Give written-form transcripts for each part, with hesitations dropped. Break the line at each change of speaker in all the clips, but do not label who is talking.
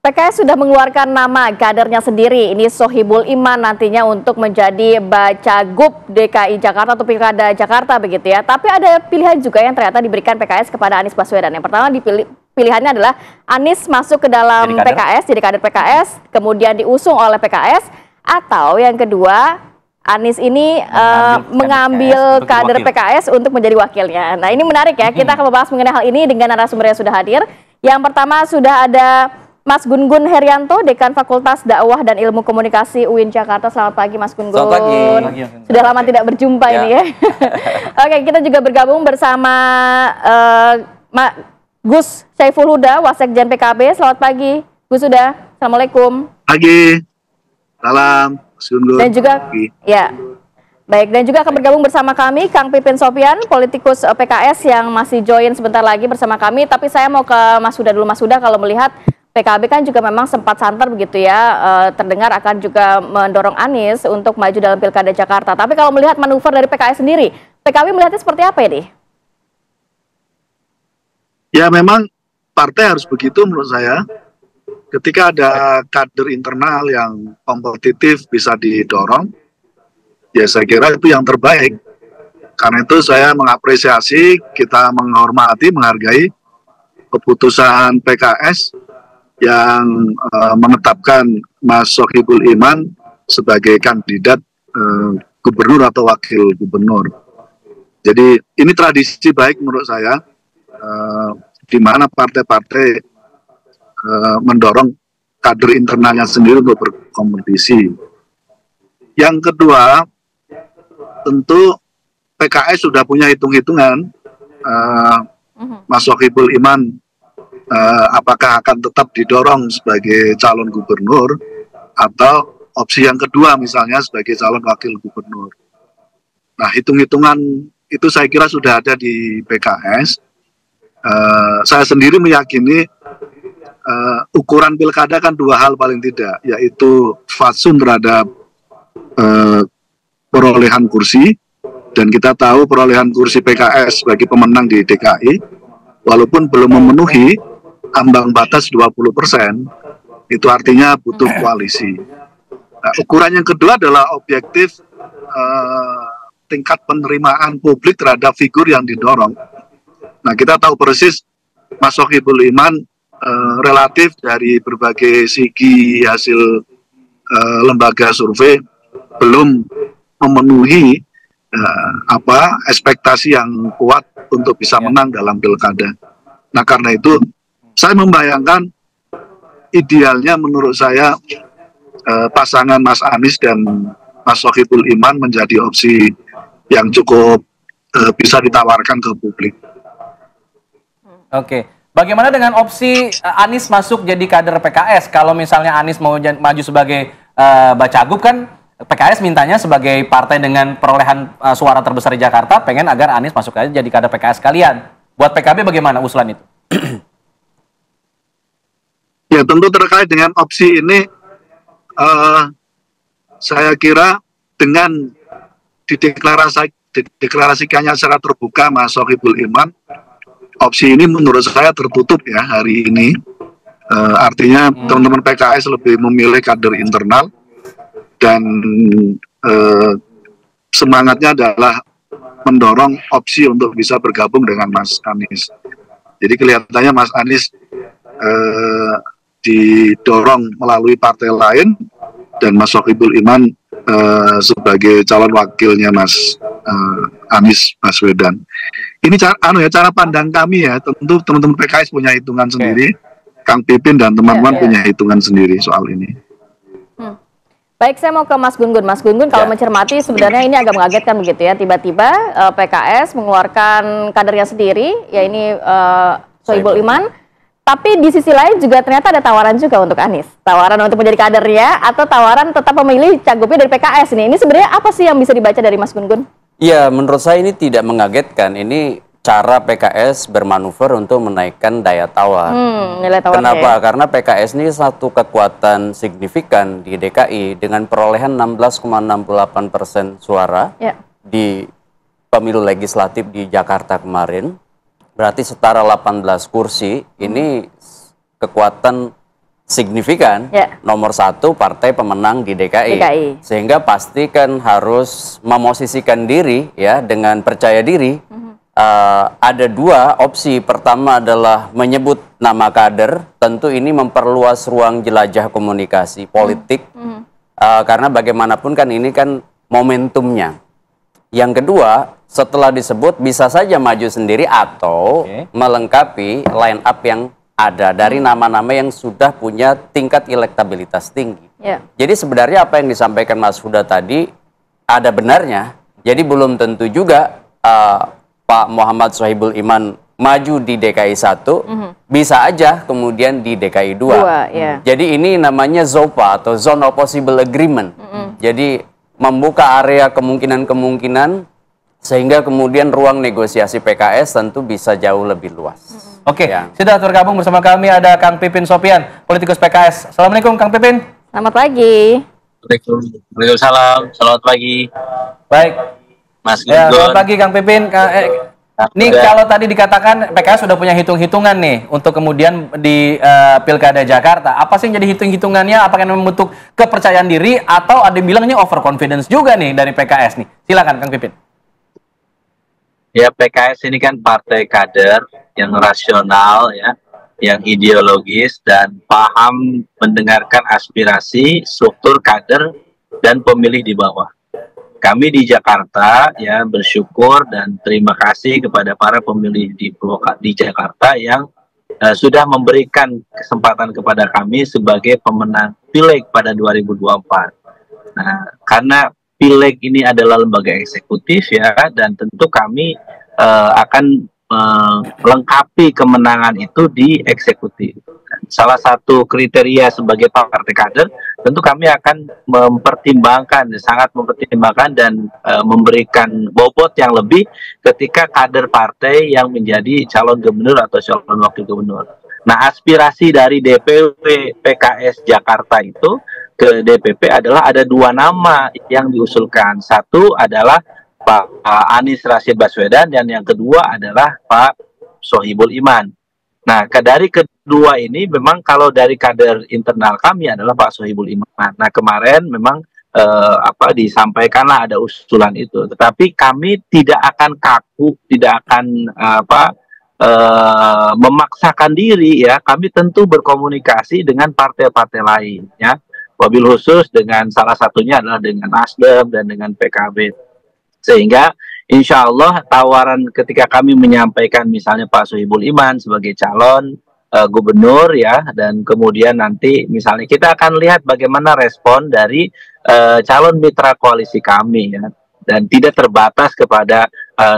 PKS sudah mengeluarkan nama kadernya sendiri, ini Sohibul Iman nantinya untuk menjadi Bacagub DKI Jakarta atau Pilkada Jakarta begitu ya. Tapi ada pilihan juga yang ternyata diberikan PKS kepada Anies Baswedan. Yang pertama pilihannya adalah Anies masuk ke dalam PKS, jadi kader PKS, kemudian diusung oleh PKS. Atau yang kedua, Anies ini mengambil kader PKS untuk menjadi wakilnya. Nah ini menarik ya, kita akan membahas mengenai hal ini dengan narasumber yang sudah hadir. Yang pertama sudah ada Mas Gun-Gun Herianto, Dekan Fakultas Dakwah dan Ilmu Komunikasi UIN Jakarta. Selamat pagi Mas Gun-Gun.
Selamat pagi.
Sudah lama tidak berjumpa ini ya. Oke, kita juga bergabung bersama Gus Syaiful Huda, Wasekjen PKB. Selamat pagi Gus Huda. Assalamualaikum.
Pagi. Salam Mas Gun-Gun.
Dan juga ya. Baik, dan juga akan bergabung bersama kami Kang Pipin Sopyan, politikus PKS yang masih join sebentar lagi bersama kami. Tapi saya mau ke Mas Huda dulu. Mas Huda, kalau melihat PKB kan juga memang sempat santer begitu ya, terdengar akan juga mendorong Anies untuk maju dalam Pilkada Jakarta. Tapi kalau melihat manuver dari PKS sendiri, PKB melihatnya seperti apa ini?
Ya memang partai harus begitu menurut saya. Ketika ada kader internal yang kompetitif bisa didorong, ya saya kira itu yang terbaik. Karena itu saya mengapresiasi, kita menghormati, menghargai keputusan PKS yang menetapkan Mas Sohibul Iman sebagai kandidat gubernur atau wakil gubernur. Jadi ini tradisi baik menurut saya, di mana partai-partai mendorong kader internalnya sendiri untuk berkompetisi. Yang kedua, tentu PKS sudah punya hitung-hitungan, Mas Sohibul Iman apakah akan tetap didorong sebagai calon gubernur atau opsi yang kedua misalnya sebagai calon wakil gubernur. Nah, hitung-hitungan itu saya kira sudah ada di PKS. Saya sendiri meyakini ukuran pilkada kan dua hal paling tidak, yaitu fatsun terhadap perolehan kursi, dan kita tahu perolehan kursi PKS sebagai pemenang di DKI walaupun belum memenuhi ambang batas 20%, itu artinya butuh koalisi. Nah, ukuran yang kedua adalah objektif tingkat penerimaan publik terhadap figur yang didorong. Nah, kita tahu persis Mas Sohibul Iman relatif dari berbagai segi hasil lembaga survei belum memenuhi ekspektasi yang kuat untuk bisa menang dalam pilkada. Nah, karena itu saya membayangkan idealnya menurut saya pasangan Mas Anies dan Mas Sohibul Iman menjadi opsi yang cukup bisa ditawarkan ke publik.
Oke, bagaimana dengan opsi Anies masuk jadi kader PKS? Kalau misalnya Anies mau maju sebagai Bacagub, kan PKS mintanya sebagai partai dengan perolehan suara terbesar di Jakarta, pengen agar Anies masuk aja jadi kader PKS sekalian. Buat PKB bagaimana usulan itu?
Ya, tentu terkait dengan opsi ini, saya kira dengan dideklarasikannya secara terbuka Mas Sohibul Iman, opsi ini menurut saya tertutup ya hari ini. Artinya teman-teman PKS lebih memilih kader internal, dan semangatnya adalah mendorong opsi untuk bisa bergabung dengan Mas Anies. Jadi kelihatannya Mas Anies didorong melalui partai lain, dan Mas Sohibul Iman sebagai calon wakilnya Mas Anies Baswedan. Ini cara pandang kami ya. Tentu teman-teman PKS punya hitungan sendiri, Kang Pipin dan teman-teman punya hitungan sendiri soal ini.
Baik, saya mau ke Mas Gun-Gun. Mas Gun-Gun, kalau mencermati sebenarnya ini agak mengagetkan begitu ya. Tiba-tiba PKS mengeluarkan kadernya sendiri, ya ini Sohibul Iman. Tapi di sisi lain juga ternyata ada tawaran juga untuk Anies. Tawaran untuk menjadi kadernya atau tawaran tetap memilih cagupnya dari PKS ini. Ini sebenarnya apa sih yang bisa dibaca dari Mas Gun-Gun?
Iya, menurut saya ini tidak mengagetkan. Ini cara PKS bermanuver untuk menaikkan daya tawar.
Nilai tawar.
Kenapa? Karena PKS ini satu kekuatan signifikan di DKI dengan perolehan 16,68% suara di pemilu legislatif di Jakarta kemarin. Berarti setara 18 kursi, ini kekuatan signifikan, nomor satu partai pemenang di DKI. Sehingga pasti kan harus memosisikan diri ya dengan percaya diri. Ada dua opsi. Pertama adalah menyebut nama kader. Tentu ini memperluas ruang jelajah komunikasi politik. Karena bagaimanapun kan ini kan momentumnya. Yang kedua, setelah disebut bisa saja maju sendiri atau melengkapi line up yang ada dari nama-nama yang sudah punya tingkat elektabilitas tinggi. Jadi sebenarnya apa yang disampaikan Mas Huda tadi ada benarnya. Jadi belum tentu juga Pak Muhammad Sohibul Iman maju di DKI 1, bisa aja kemudian di DKI 2. Jadi ini namanya ZOPA atau Zone of Possible Agreement. Jadi membuka area kemungkinan-kemungkinan sehingga kemudian ruang negosiasi PKS tentu bisa jauh lebih luas.
Oke, sudah bergabung bersama kami ada Kang Pipin Sopian, politikus PKS. Assalamualaikum Kang Pipin.
Selamat pagi.
Waalaikumsalam, selamat pagi.
Baik.
Mas
selamat pagi Kang Pipin. Nih kalau tadi dikatakan PKS sudah punya hitung-hitungan nih untuk kemudian di Pilkada Jakarta. Apa sih yang jadi hitung-hitungannya? Apakah membentuk kepercayaan diri atau ada yang bilang ini overconfidence juga nih dari PKS nih? Silakan Kang Pipin.
Ya, PKS ini kan partai kader yang rasional ya, yang ideologis dan paham mendengarkan aspirasi, struktur kader dan pemilih di bawah. Kami di Jakarta ya bersyukur dan terima kasih kepada para pemilih di Jakarta yang sudah memberikan kesempatan kepada kami sebagai pemenang Pileg pada 2024. Nah, karena Pileg ini adalah lembaga eksekutif ya, dan tentu kami akan melengkapi kemenangan itu di eksekutif. Salah satu kriteria sebagai partai kader, tentu kami akan mempertimbangkan, sangat mempertimbangkan dan memberikan bobot yang lebih ketika kader partai yang menjadi calon gubernur atau calon wakil gubernur. Nah, aspirasi dari DPW PKS Jakarta itu ke DPP adalah ada dua nama yang diusulkan. Satu adalah Pak Anies Rashid Baswedan dan yang kedua adalah Pak Sohibul Iman. Nah, dari kedua ini memang kalau dari kader internal kami adalah Pak Sohibul Iman. Nah, kemarin memang disampaikanlah ada usulan itu. Tetapi kami tidak akan kaku, tidak akan memaksakan diri ya. Kami tentu berkomunikasi dengan partai-partai lain ya. Wabil khusus dengan salah satunya adalah dengan Nasdem dan dengan PKB. Sehingga insya Allah tawaran ketika kami menyampaikan misalnya Pak Sohibul Iman sebagai calon gubernur ya, dan kemudian nanti misalnya kita akan lihat bagaimana respon dari calon mitra koalisi kami ya, dan tidak terbatas kepada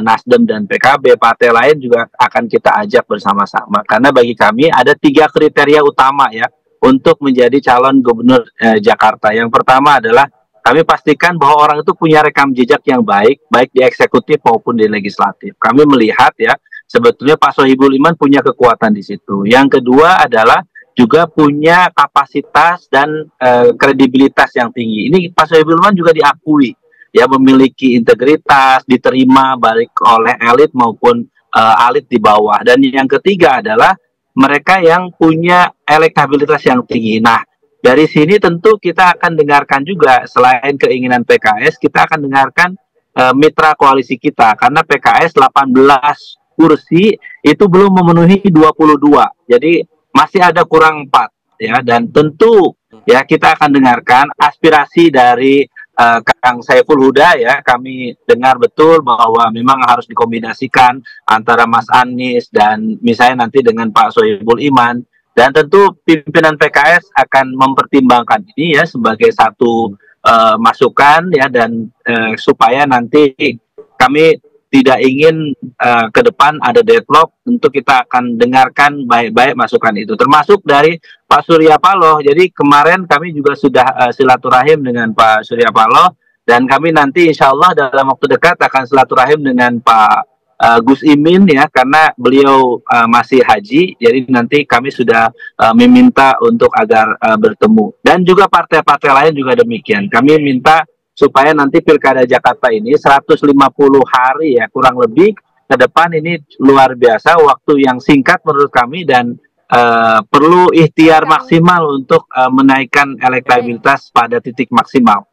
Nasdem dan PKB, partai lain juga akan kita ajak bersama-sama karena bagi kami ada 3 kriteria utama ya untuk menjadi calon gubernur Jakarta. Yang pertama adalah kami pastikan bahwa orang itu punya rekam jejak yang baik, baik di eksekutif maupun di legislatif. Kami melihat ya, sebetulnya Pak Sohibul Iman punya kekuatan di situ. Yang kedua adalah juga punya kapasitas dan kredibilitas yang tinggi. Ini Pak Sohibul Iman juga diakui, ya memiliki integritas, diterima baik oleh elit maupun elit di bawah. Dan yang ketiga adalah mereka yang punya elektabilitas yang tinggi. Nah, dari sini tentu kita akan dengarkan juga selain keinginan PKS, kita akan dengarkan mitra koalisi kita karena PKS 18 kursi itu belum memenuhi 22. Jadi masih ada kurang 4 ya, dan tentu ya kita akan dengarkan aspirasi dari Kang Saiful Huda ya. Kami dengar betul bahwa memang harus dikombinasikan antara Mas Anies dan misalnya nanti dengan Pak Sohibul Iman. Dan tentu pimpinan PKS akan mempertimbangkan ini ya sebagai satu masukan ya, dan supaya nanti kami tidak ingin ke depan ada deadlock, tentu kita akan dengarkan baik-baik masukan itu termasuk dari Pak Surya Paloh. Jadi kemarin kami juga sudah silaturahim dengan Pak Surya Paloh, dan kami nanti insya Allah dalam waktu dekat akan silaturahim dengan Pak Gus Imin ya, karena beliau masih haji, jadi nanti kami sudah meminta untuk agar bertemu. Dan juga partai-partai lain juga demikian. Kami minta supaya nanti Pilkada Jakarta ini 150 hari ya kurang lebih ke depan, ini luar biasa, waktu yang singkat menurut kami, dan perlu ikhtiar maksimal untuk menaikkan elektabilitas pada titik maksimal.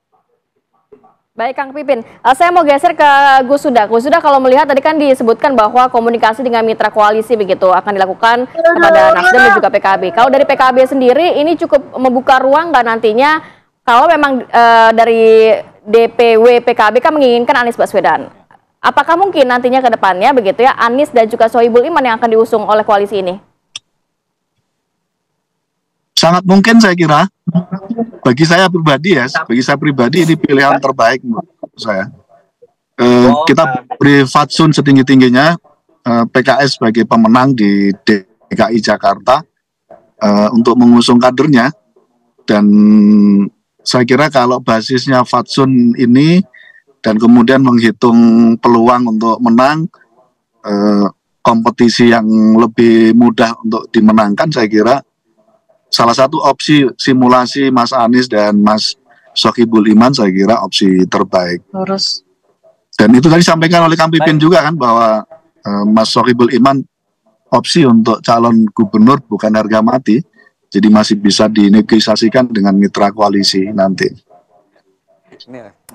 Baik Kang Pipin, saya mau geser ke Gus Huda. Gus Huda, kalau melihat tadi kan disebutkan bahwa komunikasi dengan mitra koalisi begitu akan dilakukan kepada Nasdem dan juga PKB. Kalau dari PKB sendiri ini cukup membuka ruang nggak nantinya kalau memang dari DPW PKB kan menginginkan Anies Baswedan. Apakah mungkin nantinya ke depannya begitu ya Anies dan juga Sohibul Iman yang akan diusung oleh koalisi ini?
Sangat mungkin saya kira. Bagi saya pribadi ini pilihan terbaik menurut saya. Kita beri fatsun setinggi-tingginya PKS sebagai pemenang di DKI Jakarta untuk mengusung kadernya, dan saya kira kalau basisnya fatsun ini dan kemudian menghitung peluang untuk menang, kompetisi yang lebih mudah untuk dimenangkan, saya kira salah satu opsi simulasi Mas Anies dan Mas Sohibul Iman saya kira opsi terbaik. Lurus. Dan itu tadi disampaikan oleh Kang Pipin juga kan bahwa Mas Sohibul Iman opsi untuk calon gubernur bukan harga mati, jadi masih bisa dinegosiasikan dengan mitra koalisi nanti.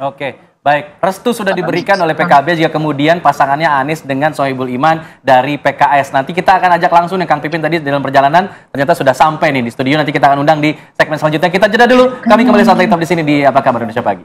Oke. Baik, restu sudah diberikan oleh PKB jika kemudian pasangannya Anies dengan Sohibul Iman dari PKS. Nanti kita akan ajak langsung yang Kang Pipin tadi dalam perjalanan ternyata sudah sampai nih di studio. Nanti kita akan undang di segmen selanjutnya. Kita jeda dulu. Kami kembali saat lagi tetap di sini di Apa Kabar Indonesia Pagi.